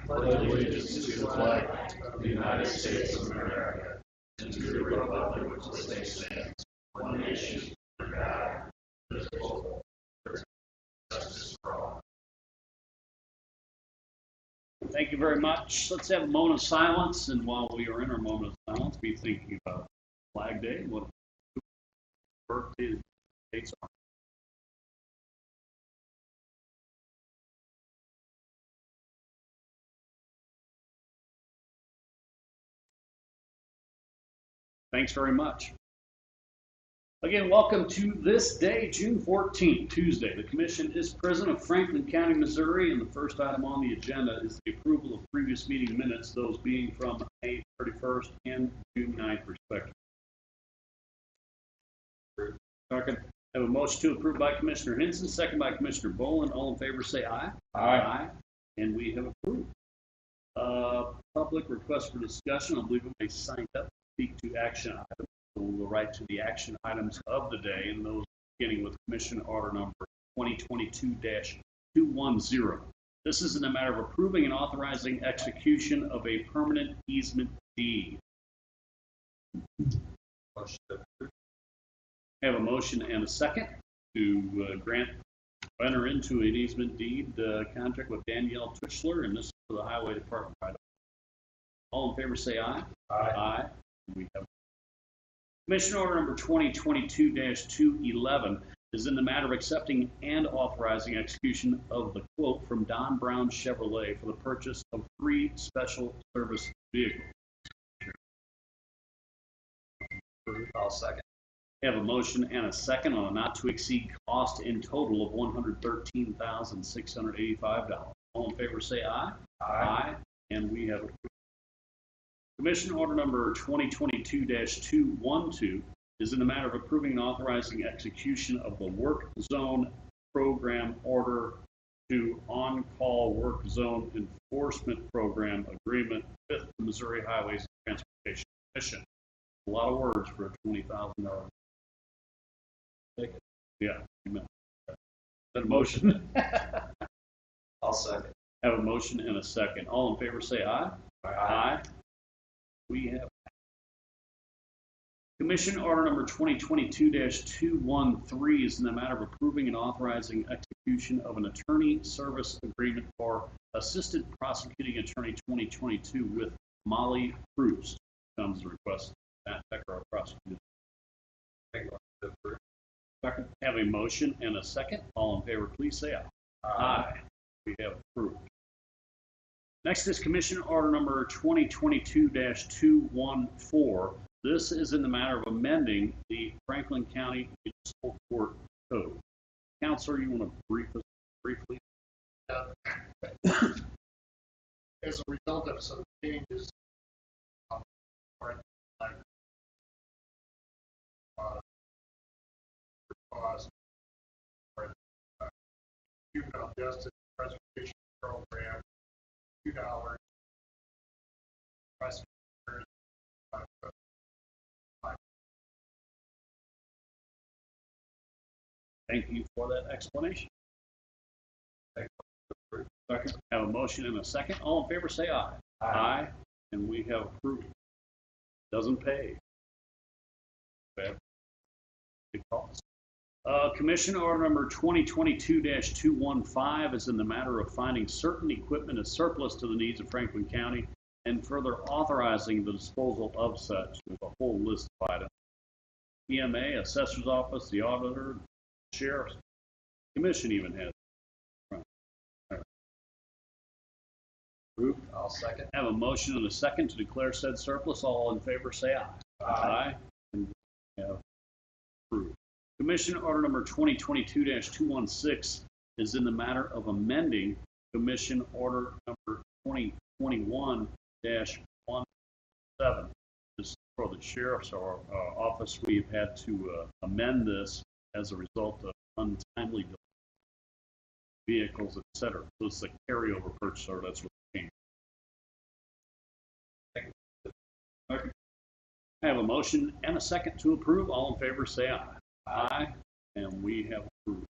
pledge allegiance to the flag of the United States of America and to the republic which stands one nation under God, indivisible, with justice for all. Thank you very much. Let's have a moment of silence, and while we are in our moment of silence, be thinking about Flag Day, what birthday dates are. Thanks very much. Again, welcome to this day, June 14th, Tuesday. The Commission is present of Franklin County, Missouri, and the first item on the agenda is the approval of previous meeting minutes, those being from May 31st and June 9th, respectively. Second. I have a motion to approve by Commissioner Hinson, second by Commissioner Boland. All in favor say aye. Aye. And we have approved. Public request for discussion. I believe we signed up to speak to action items. So we'll go right to the action items of the day, and those beginning with Commission Order Number 2022-210. This is in the matter of approving and authorizing execution of a permanent easement deed. Motion to approve. I have a motion and a second to enter into an easement deed contract with Danielle Twitchler, and this is for the Highway Department. All in favor say aye. Aye. We have Commission Order Number 2022-211 is in the matter of accepting and authorizing execution of the quote from Don Brown Chevrolet for the purchase of 3 special service vehicles. I'll second. We have a motion and a second on a not to exceed cost in total of $113,685. All in favor say aye. Aye. And we have approved. Commission Order Number 2022-212 is in the matter of approving and authorizing execution of the Work Zone Program Order to On-Call Work Zone Enforcement Program Agreement with the Missouri Highways and Transportation Commission. A lot of words for a $20,000. Take it. Yeah, amen. Is that a motion? I'll second. Have a motion and a second. All in favor say aye. Aye. We have Commission Order Number 2022-213 is in the matter of approving and authorizing execution of an attorney service agreement for Assistant Prosecuting Attorney 2022 with Molly Cruz. Comes the request. Matt Becker, our prosecutor. Second. Have a motion and a second. All in favor, please say aye. Aye. We have approved. Next is Commission Order Number 2022-214. This is in the matter of amending the Franklin County Municipal Court Code. Counselor, you want to brief us briefly? As a result of some changes, juvenile justice preservation program, $2. Thank you for that explanation. Second. Have a motion and a second. All in favor say aye. Aye. And we have approved. Doesn't pay. Bad. Big cost. Commission Order Number 2022-215 is in the matter of finding certain equipment as surplus to the needs of Franklin County and further authorizing the disposal of such. With a whole list of items. EMA, Assessor's Office, the Auditor, Sheriff's Commission even has. Approved. I'll second. Have a motion and a second to declare said surplus. All in favor say aye. Aye. And we have approved. Commission Order Number 2022-216 is in the matter of amending Commission Order Number 2021-17. This is for the Sheriff's Office. We've had to amend this as a result of untimely vehicles, etc. So it's a carryover purchase order. That's what it came. Okay. I have a motion and a second to approve. All in favor say aye. Aye. And we have approved.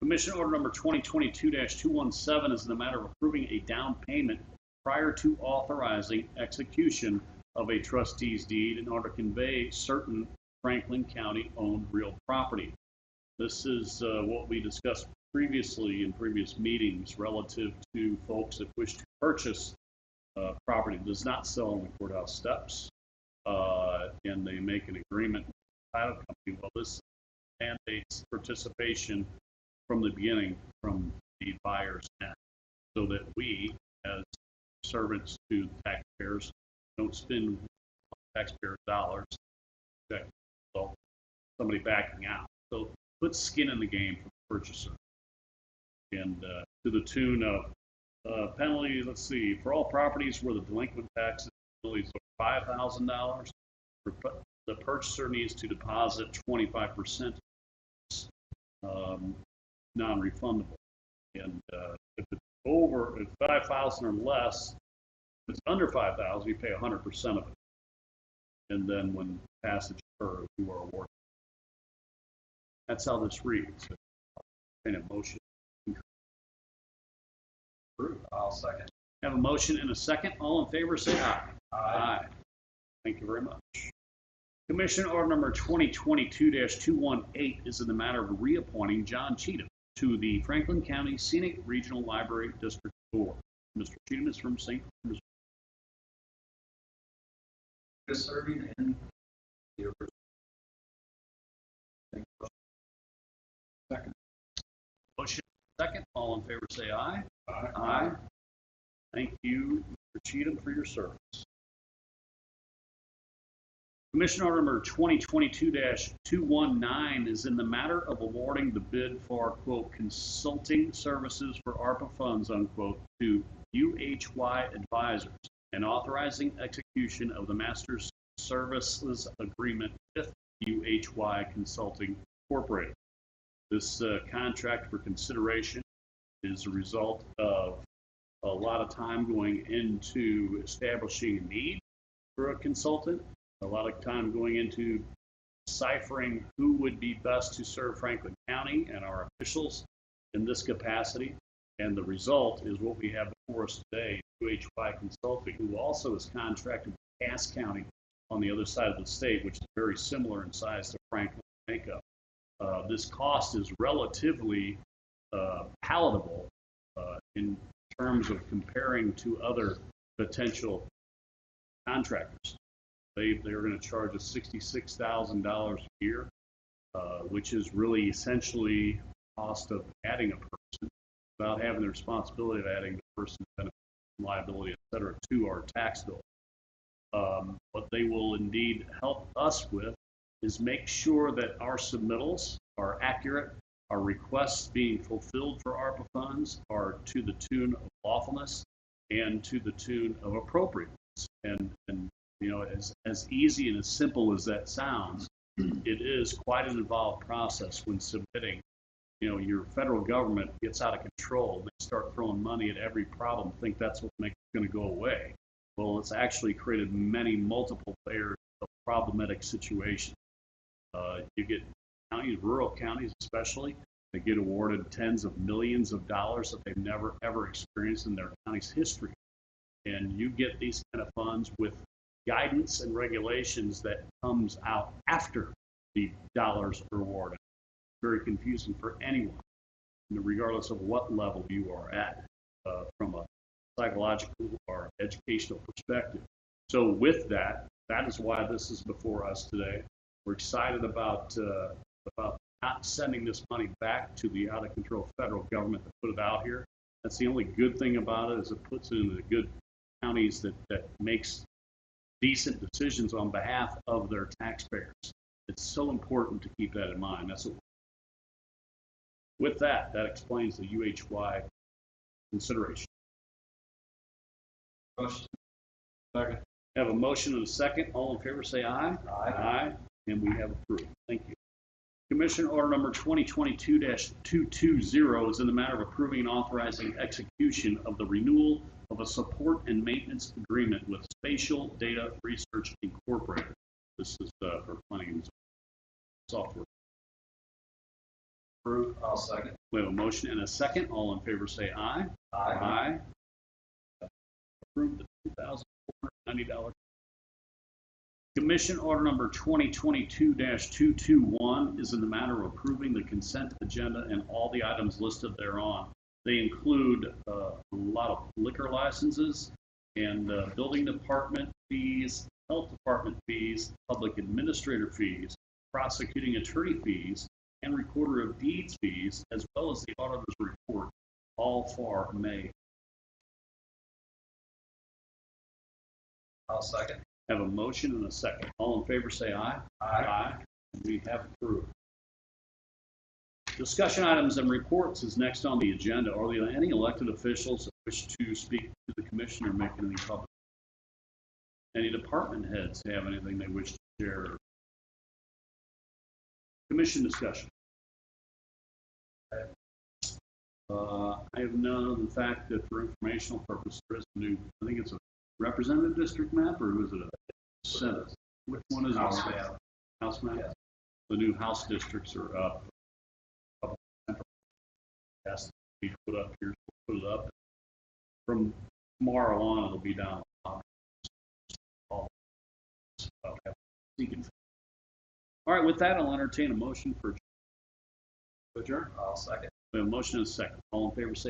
Commission order number 2022-217 is in the matter of approving a down payment prior to authorizing execution of a trustee's deed in order to convey certain Franklin County-owned real property. This is what we discussed previously in previous meetings relative to folks that wish to purchase property that does not sell on the courthouse steps, and they make an agreement with the title company. Well, this mandates participation from the beginning from the buyer's end, so that we, as servants to the taxpayers, don't spend taxpayers' dollars. So somebody backing out. So put skin in the game for the purchaser. And to the tune of penalties, let's see, for all properties where the delinquent taxes penalties are $5,000, the purchaser needs to deposit 25% non-refundable. And if it's over, if 5,000 or less, if it's under 5,000, you pay 100% of it. And then when passage occurs, you are awarded. That's how this reads. In a motion. I'll second. Have a motion and a second. All in favor, say aye. Aye. Thank you very much. Commission order number 2022-218 is in the matter of reappointing John Cheatham to the Franklin County Scenic Regional Library District Board. Mr. Cheatham is from St. Missouri. Just serving in the Second. Motion second. All in favor say aye. Aye. Aye. Thank you, Mr. Cheatham, for your service. Commission order number 2022-219 is in the matter of awarding the bid for, quote, consulting services for ARPA funds, unquote, to UHY Advisors and authorizing execution of the Master Services Agreement with UHY Consulting Incorporated. This contract for consideration is a result of a lot of time going into establishing a need for a consultant, a lot of time going into deciphering who would be best to serve Franklin County and our officials in this capacity. And the result is what we have before us today, UHY Consulting, who also is contracted with Cass County on the other side of the state, which is very similar in size to Franklin makeup. This cost is relatively palatable in terms of comparing to other potential contractors. They're going to charge us $66,000 a year, which is really essentially the cost of adding a person without having the responsibility of adding the person's benefit, liability, et cetera, to our tax bill. What they will indeed help us with is make sure that our submittals are accurate, our requests being fulfilled for ARPA funds are to the tune of lawfulness and to the tune of appropriateness. And you know, as easy and as simple as that sounds, it is quite an involved process when submitting. You know, your federal government gets out of control. They start throwing money at every problem, think that's what makes it going to go away. Well, it's actually created multiple layers of problematic situations. You get counties, rural counties especially, that get awarded tens of millions of dollars that they've never ever experienced in their county's history. And you get these kind of funds with guidance and regulations that comes out after the dollars are awarded. Very confusing for anyone, regardless of what level you are at from a psychological or educational perspective. So with that, that is why this is before us today. We're excited about not sending this money back to the out of control federal government that put it out here. That's the only good thing about it, is it puts it into the good counties that makes decent decisions on behalf of their taxpayers. It's so important to keep that in mind. That's what. With that, that explains the UHY consideration. Motion. Second. Have a motion and a second. All in favor say aye. Aye. Aye. And we have approved. Thank you. Commission order number 2022-220 is in the matter of approving and authorizing execution of the renewal of a support and maintenance agreement with Spatial Data Research Incorporated. This is for planning software. Approve. I'll second. We have a motion and a second. All in favor say aye. Aye. Approve the $2,490. Commission order number 2022-221 is in the matter of approving the consent agenda and all the items listed thereon. They include a lot of liquor licenses and building department fees, health department fees, public administrator fees, prosecuting attorney fees, and recorder of deeds fees, as well as the auditor's report, all for May. I'll second. Have a motion and a second. All in favor say aye. Aye. We have approved. Discussion items and reports is next on the agenda. Are there any elected officials that wish to speak to the commission or make any public? Any department heads have anything they wish to share? Commission discussion. I have none other than the fact that for informational purposes, there is a new, I think it's a representative district map, or is it a Senate? Which one is House it? map. House map? Yes. The new House districts are up. Has to be put up here, put it up. From tomorrow on, it'll be down. All right, with that, I'll entertain a motion for adjourn. I'll second. We have a motion and a second. All in favor say